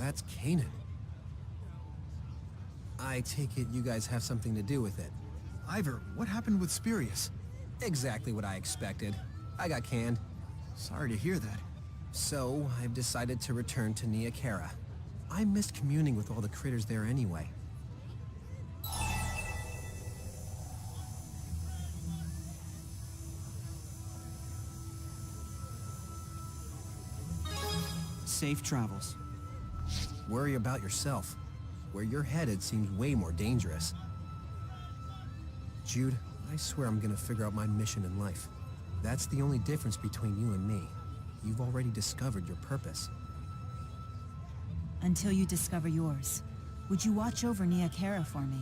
that's Kanan. I take it you guys have something to do with it. Ivor, what happened with Spirius? Exactly what I expected. I got canned. Sorry to hear that. So, I've decided to return to Nia Khera. I missed communing with all the critters there anyway. Safe travels. Worry about yourself. Where you're headed seems way more dangerous. Jude, I swear I'm gonna figure out my mission in life. That's the only difference between you and me. You've already discovered your purpose. Until you discover yours. Would you watch over Nia Khera for me?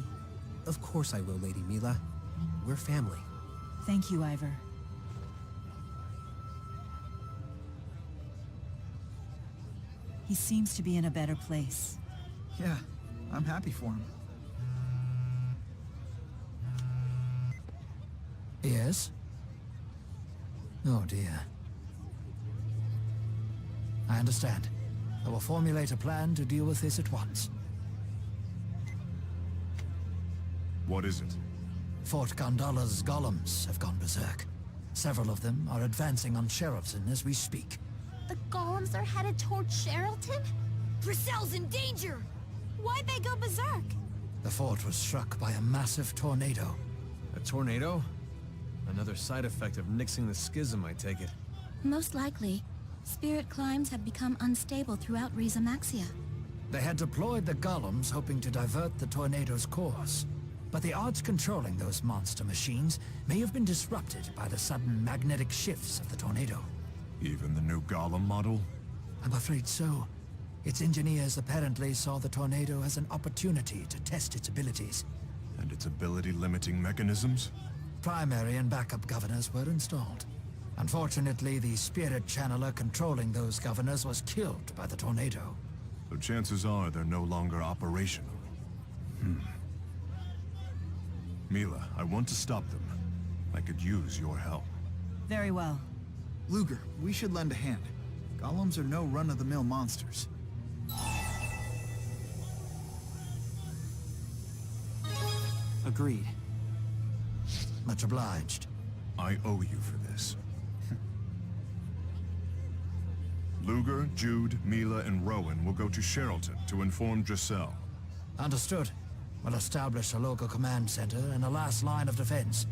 Of course I will, Lady Mila. We're family. Thank you, Ivor. He seems to be in a better place. Yeah, I'm happy for him. Yes? Oh dear. I understand. I will formulate a plan to deal with this at once. What is it? Fort Gondala's golems have gone berserk. Several of them are advancing on Sheraton as we speak. The golems are headed towards Sheraton? Briselle's in danger! Why'd they go berserk? The fort was struck by a massive tornado. A tornado? Another side effect of nixing the schism, I take it. Most likely. Spirit climbs have become unstable throughout Riza Maxia. They had deployed the golems hoping to divert the tornado's course. But the odds controlling those monster machines may have been disrupted by the sudden magnetic shifts of the tornado. Even the new golem model? I'm afraid so. Its engineers apparently saw the tornado as an opportunity to test its abilities. And its ability-limiting mechanisms? Primary and backup governors were installed. Unfortunately, the spirit channeler controlling those governors was killed by the tornado. So chances are they're no longer operational. Mila, I want to stop them. I could use your help. Very well. Luger, we should lend a hand. Golems are no run-of-the-mill monsters. Agreed. Much obliged. I owe you for this. Luger, Jude, Mila, and Rowan will go to Sheraton to inform Giselle. Understood. We'll establish a local command center and a last line of defense.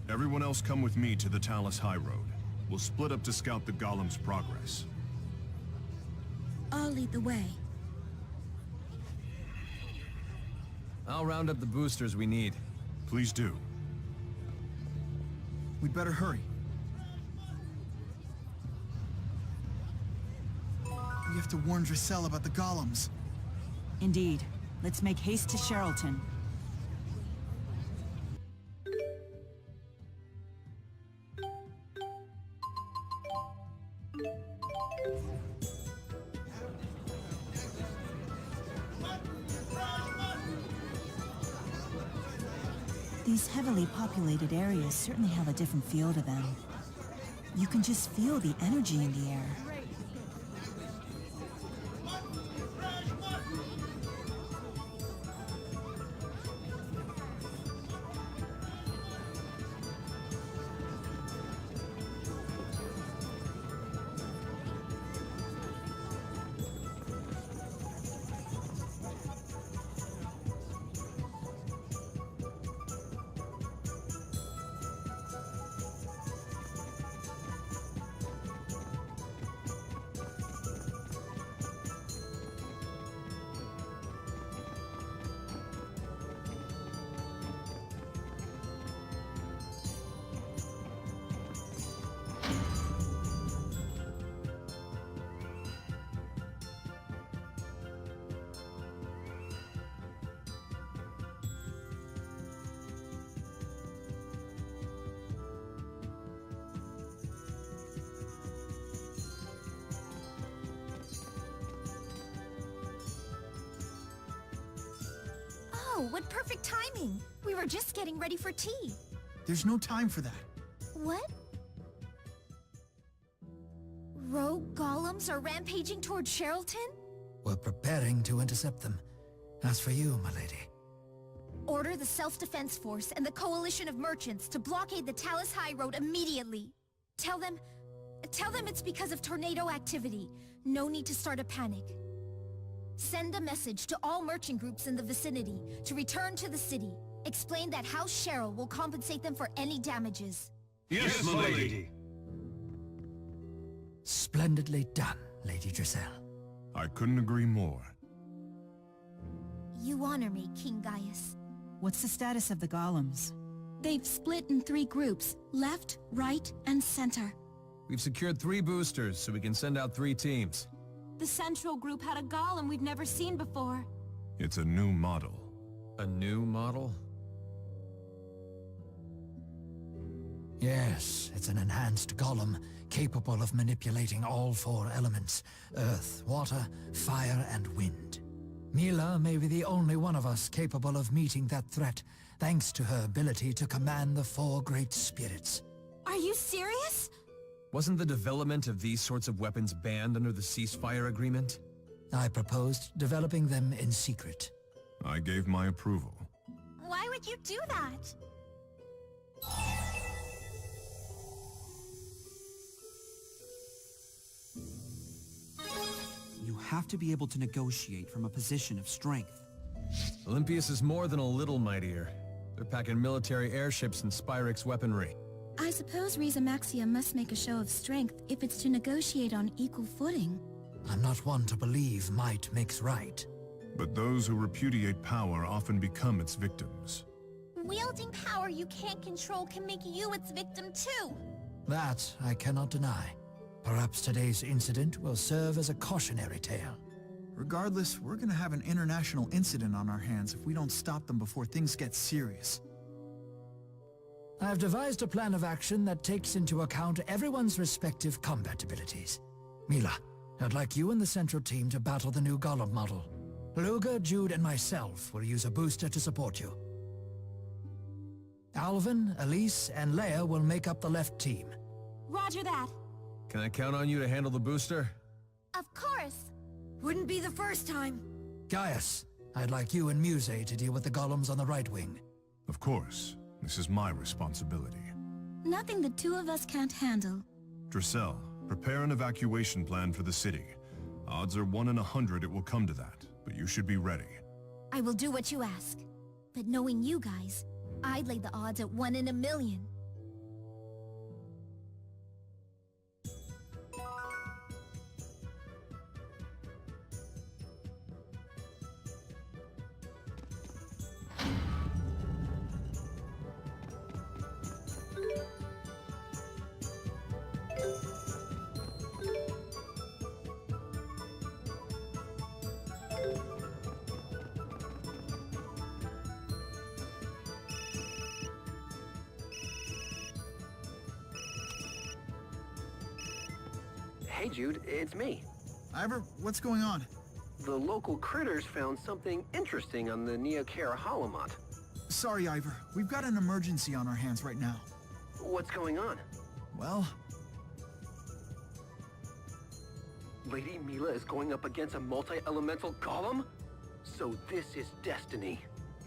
Everyone else come with me to the Talus High Road. We'll split up to scout the golem's progress. I'll lead the way. I'll round up the boosters we need. Please do. We'd better hurry. We have to warn Giselle about the golems. Indeed. Let's make haste to Sheraton. These heavily populated areas certainly have a different feel to them. You can just feel the energy in the air. Oh, what perfect timing! We were just getting ready for tea. There's no time for that. What? Rogue golems are rampaging toward Sheralton? We're preparing to intercept them. As for you, my lady, Order the Self-Defense Force and the Coalition of Merchants to blockade the Talus High Road immediately. Tell them it's because of tornado activity. No need to start a panic. Send a message to all merchant groups in the vicinity to return to the city. Explain that House Cheryl will compensate them for any damages. Yes, my lady. splendidly done, Lady Giselle. I couldn't agree more. You honor me, King Gaius. What's the status of the golems? They've split in 3 groups, left, right, and center. We've secured 3 boosters, so we can send out 3 teams. The central group had a golem we've never seen before. It's a new model. A new model? Yes, it's an enhanced golem, capable of manipulating all 4 elements: earth, water, fire, and wind. Mila may be the only one of us capable of meeting that threat, thanks to her ability to command the 4 great spirits. Are you serious? Wasn't the development of these sorts of weapons banned under the ceasefire agreement? I proposed developing them in secret. I gave my approval. Why would you do that? You have to be able to negotiate from a position of strength. Olympius is more than a little mightier. They're packing military airships and Spyrix weaponry. I suppose Riza Maxia must make a show of strength if it's to negotiate on equal footing. I'm not one to believe might makes right. But those who repudiate power often become its victims. Wielding power you can't control can make you its victim too. That I cannot deny. Perhaps today's incident will serve as a cautionary tale. Regardless, we're gonna have an international incident on our hands if we don't stop them before things get serious. I've devised a plan of action that takes into account everyone's respective combat abilities. Mila, I'd like you and the central team to battle the new Golem model. Luger, Jude, and myself will use a booster to support you. Alvin, Elise, and Leia will make up the left team. Roger that. Can I count on you to handle the booster? Of course. Wouldn't be the first time. Gaius, I'd like you and Muse to deal with the golems on the right wing. Of course, this is my responsibility. Nothing the 2 of us can't handle. Dressel, prepare an evacuation plan for the city. Odds are 1 in 100 it will come to that, but you should be ready. I will do what you ask. But knowing you guys, I'd lay the odds at 1 in a million. Hey Jude, it's me. Ivor, what's going on? The local critters found something interesting on the Neokara Holomont. Sorry, Ivor. We've got an emergency on our hands right now. What's going on? Well, Lady Mila is going up against a multi-elemental golem? So this is destiny.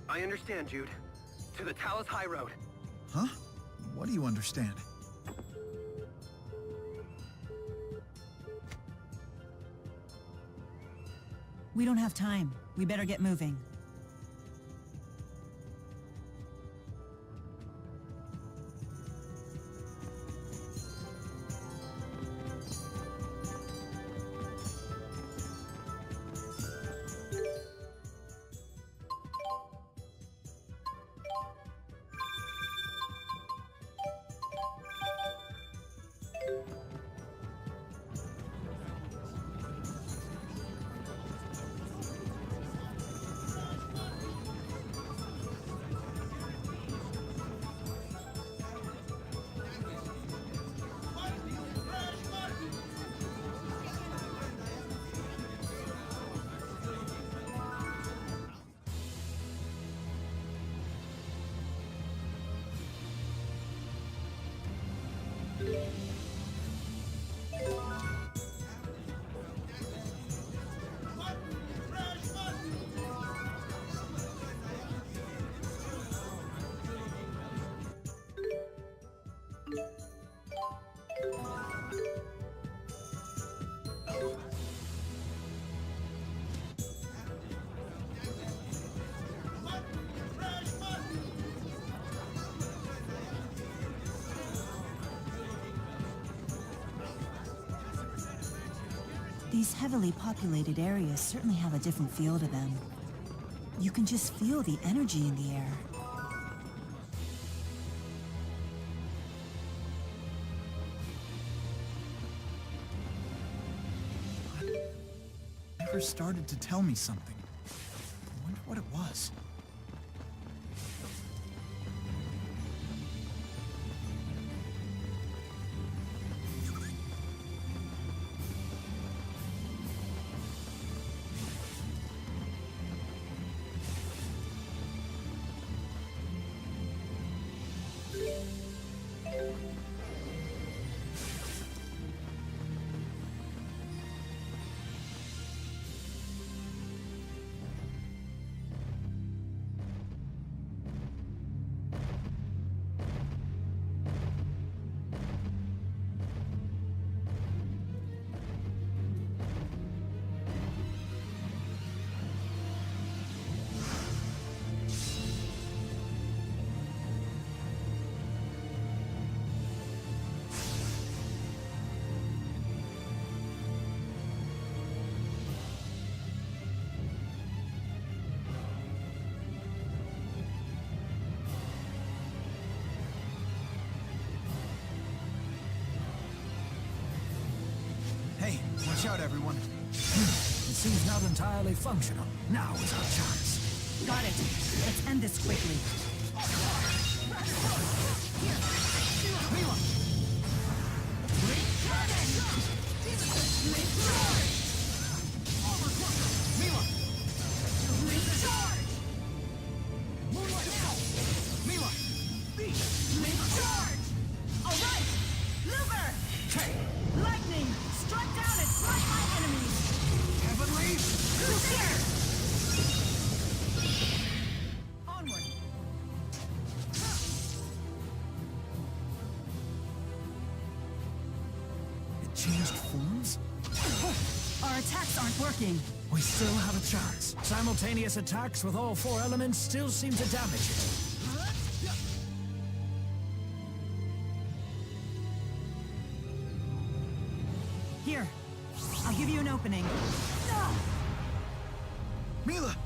I understand, Jude. To the Talus High Road. huh? What do you understand? We don't have time. We better get moving. These heavily populated areas certainly have a different feel to them. You can just feel the energy in the air. Never started to tell me something. I wonder what it was. Hey, watch out, everyone. It seems not entirely functional. Now is our chance. Got it. Let's end this quickly. Changed forms? Our attacks aren't working. We still have a chance. Simultaneous attacks with all four elements still seem to damage it. Here, I'll give you an opening. Mila!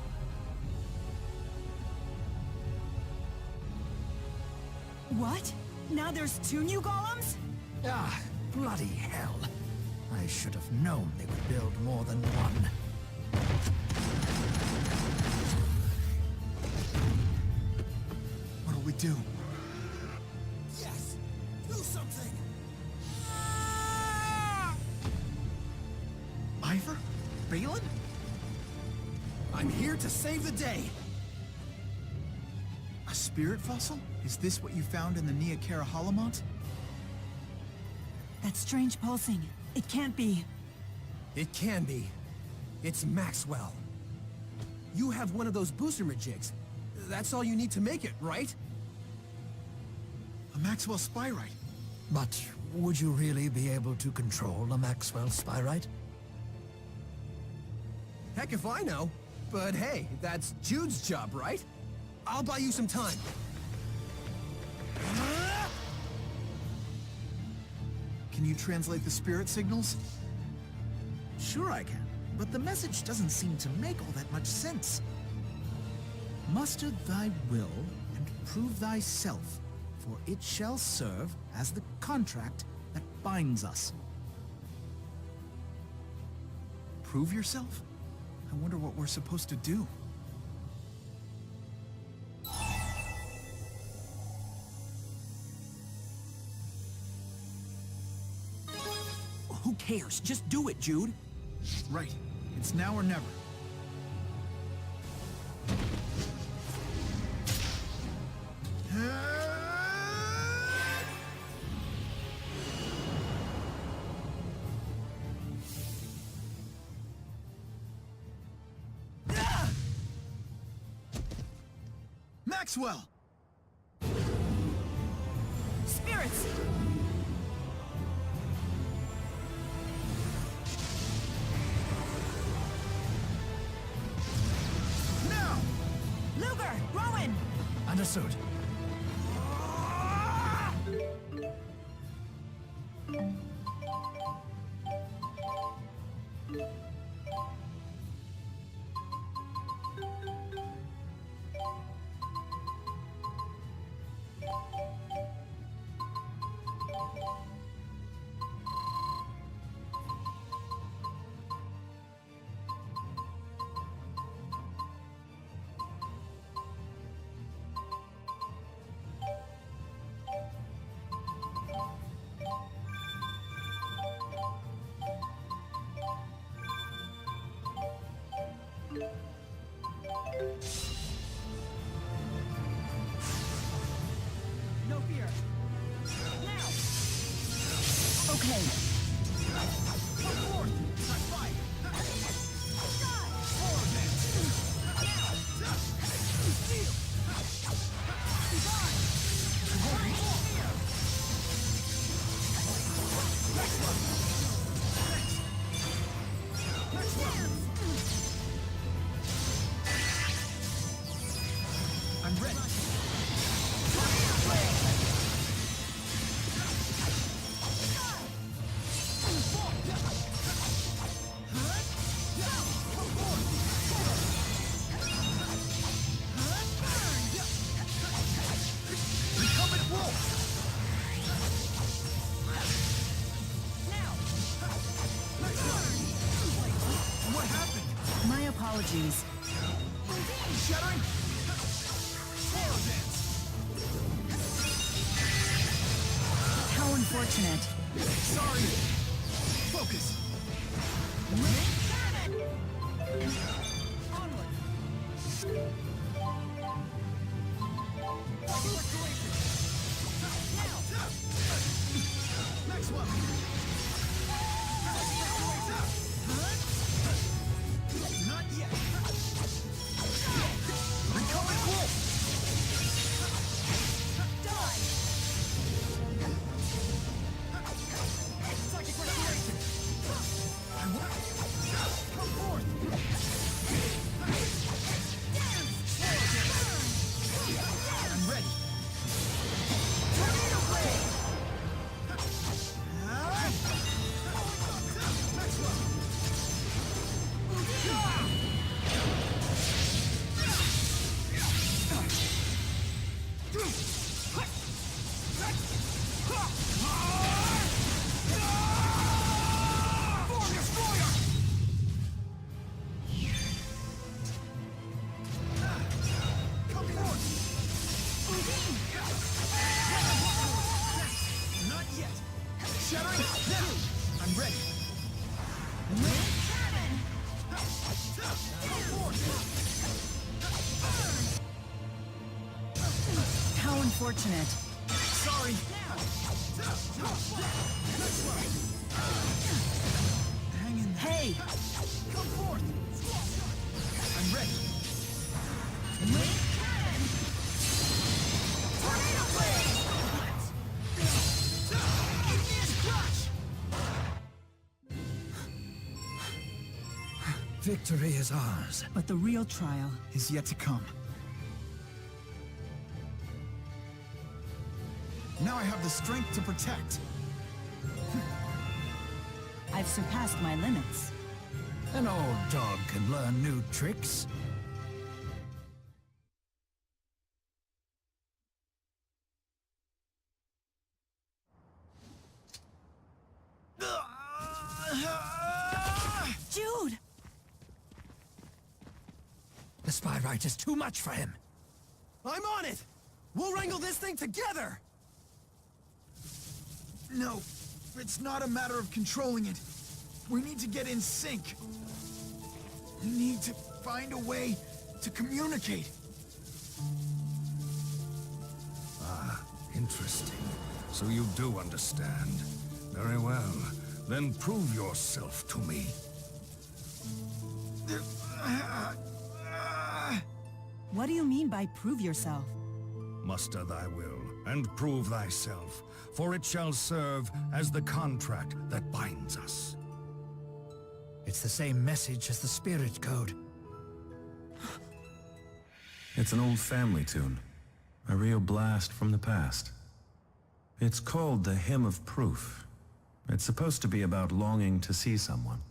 What? Now there's 2 new golems? Ah, bloody hell. I should have known they would build more than one. What'll we do? Yes! Do something! Ivor? Balin? I'm here to save the day! A spirit fossil? Is this what you found in the Neokara Holomont? That strange pulsing. It can't be. It can be. It's Maxwell. You have one of those booster majigs. That's all you need to make it, right? A Maxwell Spyrite. But would you really be able to control a Maxwell Spyrite? Heck if I know. But hey, that's Jude's job, right? I'll buy you some time. Can you translate the spirit signals? Sure I can, but the message doesn't seem to make all that much sense. Muster thy will and prove thyself, for it shall serve as the contract that binds us. Prove yourself? I wonder what we're supposed to do. Who cares? Just do it, Jude. Right. It's now or never. Maxwell! Spirits! Now! Luger! Rowan! Understood. No fear. Okay. Come forth! Let's fight! I'm ready. Recumbent wolf! What happened? My apologies. Shattering? How unfortunate. Sorry. Focus. Next one! Not yet. Recumbent wolf! Psychic restoration! Come forth! I'm ready. Tornado blade! Form destroyer! Come forth! Not yet. Shattering? Now! I'm ready. How unfortunate. Sorry. Hang in there. Hey! Come forth. I'm ready. Tornado blade! Igneous crush! Victory is ours. But the real trial. Is yet to come. Now I have the strength to protect. I've surpassed my limits. An old dog can learn new tricks. Jude! The Spyrite is too much for him. I'm on it! We'll wrangle this thing together! No, it's not a matter of controlling it. We need to get in sync. We need to find a way to communicate. Interesting. So you do understand. Very well. Then prove yourself to me. What do you mean by prove yourself? Muster thy will, and prove thyself, for it shall serve as the contract that binds us. It's the same message as the spirit code. It's an old family tune. A real blast from the past. It's called the Hymn of Proof. It's supposed to be about longing to see someone.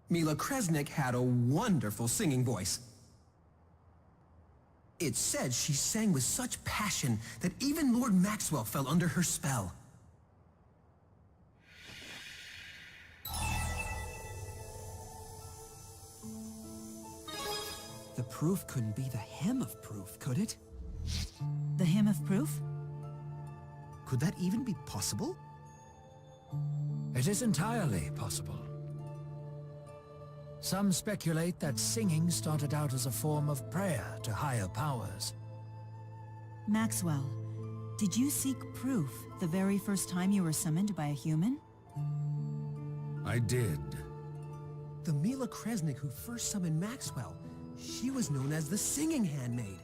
Mila Kresnik had a wonderful singing voice. It said she sang with such passion that even Lord Maxwell fell under her spell. The proof couldn't be the Hymn of Proof, could it? The Hymn of Proof? Could that even be possible? It is entirely possible. Some speculate that singing started out as a form of prayer to higher powers. Maxwell, did you seek proof the very first time you were summoned by a human? I did. The Mila Kresnik who first summoned Maxwell, she was known as the Singing Handmaid.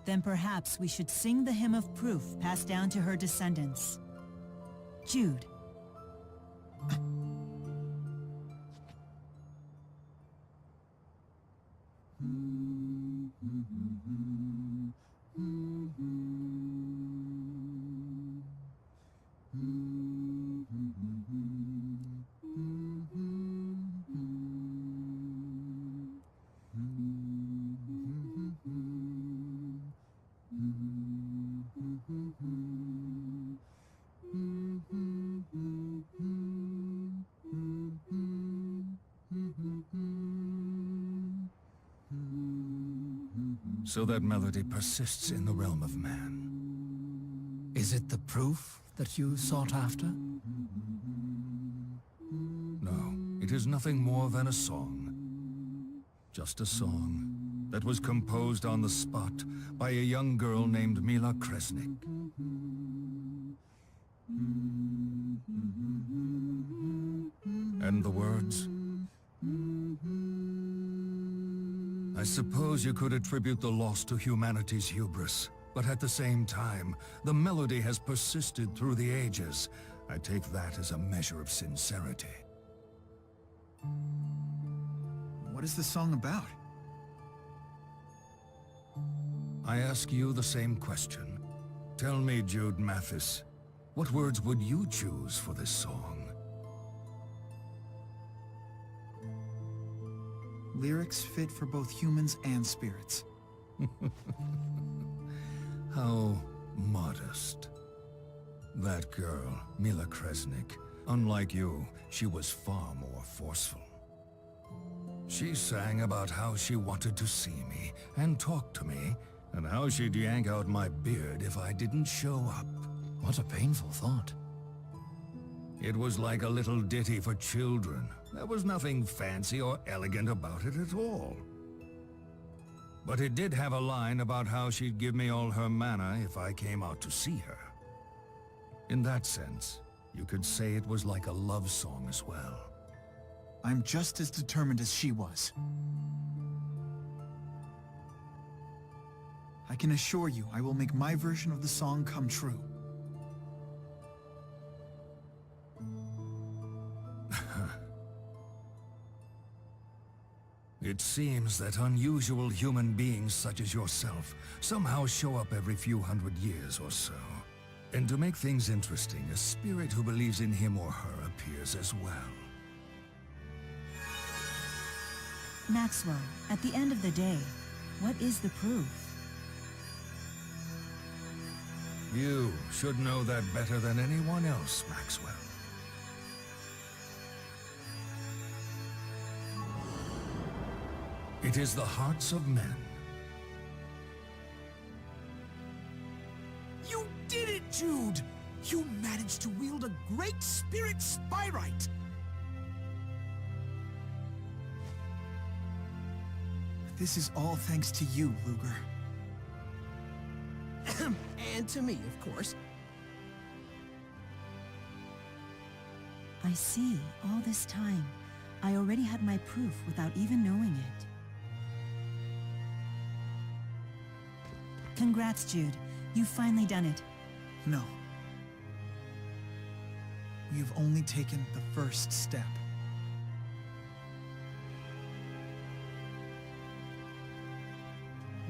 Then perhaps we should sing the hymn of proof passed down to her descendants. Jude. So that melody persists in the realm of man. Is it the proof that you sought after? No, it is nothing more than a song. Just a song that was composed on the spot by a young girl named Mila Kresnik. And the words? I suppose you could attribute the loss to humanity's hubris, but at the same time, the melody has persisted through the ages. I take that as a measure of sincerity. What is the song about? I ask you the same question. Tell me, Jude Mathis, what words would you choose for this song? Lyrics fit for both humans and spirits. How modest. That girl, Mila Kresnik, unlike you, she was far more forceful. She sang about how she wanted to see me and talk to me, and how she'd yank out my beard if I didn't show up. What a painful thought. It was like a little ditty for children. There was nothing fancy or elegant about it at all. But it did have a line about how she'd give me all her mana if I came out to see her. In that sense, you could say it was like a love song as well. I'm just as determined as she was. I can assure you I will make my version of the song come true. It seems that unusual human beings such as yourself somehow show up every few hundred years or so. And to make things interesting, a spirit who believes in him or her appears as well. Maxwell, at the end of the day, what is the proof? You should know that better than anyone else, Maxwell. It is the hearts of men. You did it, Jude! You managed to wield a great spirit spyrite! This is all thanks to you, Luger. And to me, of course. I see, all this time, I already had my proof without even knowing it. Congrats, Jude. You've finally done it. No. We have only taken the first step.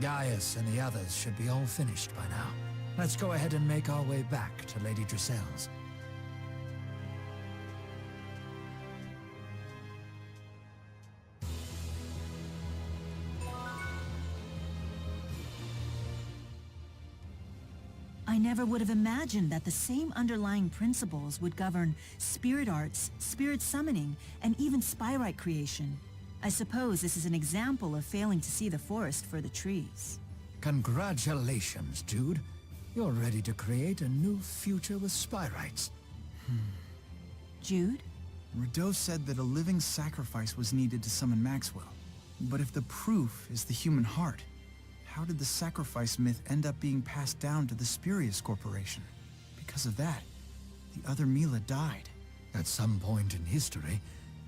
Gaius and the others should be all finished by now. Let's go ahead and make our way back to Lady Drisell's. I never would have imagined that the same underlying principles would govern spirit arts, spirit summoning, and even spyrite creation. I suppose this is an example of failing to see the forest for the trees. Congratulations, Jude. You're ready to create a new future with spyrites. Jude? Rideau said that a living sacrifice was needed to summon Maxwell. But if the proof is the human heart, how did the sacrifice myth end up being passed down to the Spurious Corporation? Because of that, the other Mila died. At some point in history,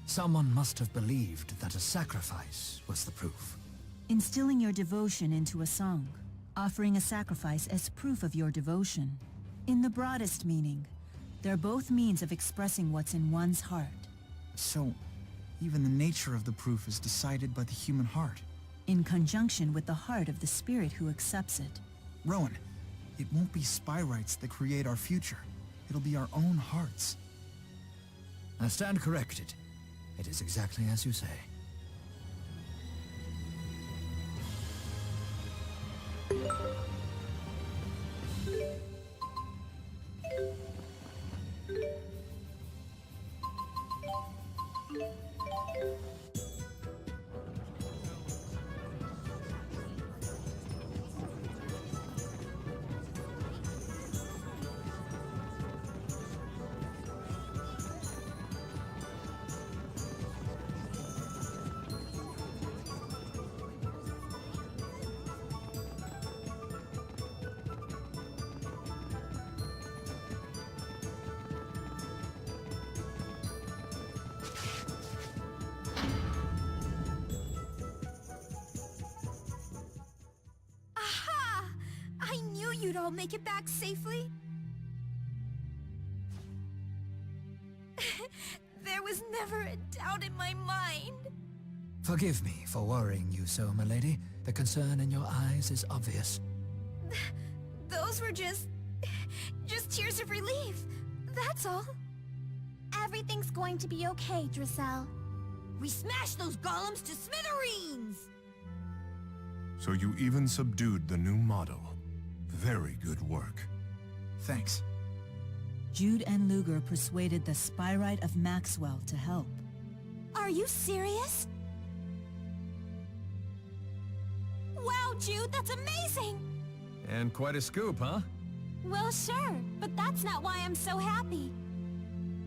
someone must have believed that a sacrifice was the proof. Instilling your devotion into a song. Offering a sacrifice as proof of your devotion. In the broadest meaning, they're both means of expressing what's in one's heart. So, even the nature of the proof is decided by the human heart. In conjunction with the heart of the spirit who accepts it. Rowan, it won't be Spyrites that create our future. It'll be our own hearts. I stand corrected. It is exactly as you say. You'd all make it back safely? There was never a doubt in my mind. Forgive me for worrying you so, milady. The concern in your eyes is obvious. Those were just tears of relief. That's all. Everything's going to be okay, Drissel. We smashed those golems to smithereens! So you even subdued the new model. Very good work. Thanks. Jude and Luger persuaded the Spyrite of Maxwell to help. Are you serious? Wow, Jude, that's amazing! And quite a scoop, huh? Well, sure, but that's not why I'm so happy.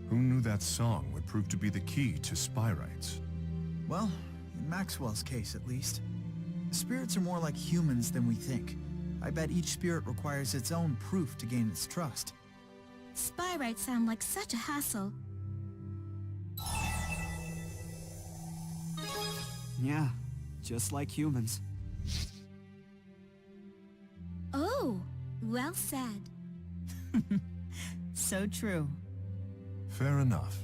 Who knew that song would prove to be the key to Spyrites? Well, in Maxwell's case at least. Spirits are more like humans than we think. I bet each spirit requires its own proof to gain its trust. Spyrites sound like such a hassle. Yeah, just like humans. Oh, well said. So true. Fair enough.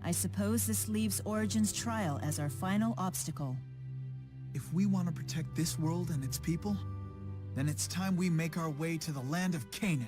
I suppose this leaves Origin's trial as our final obstacle. If we want to protect this world and its people, then it's time we make our way to the land of Canaan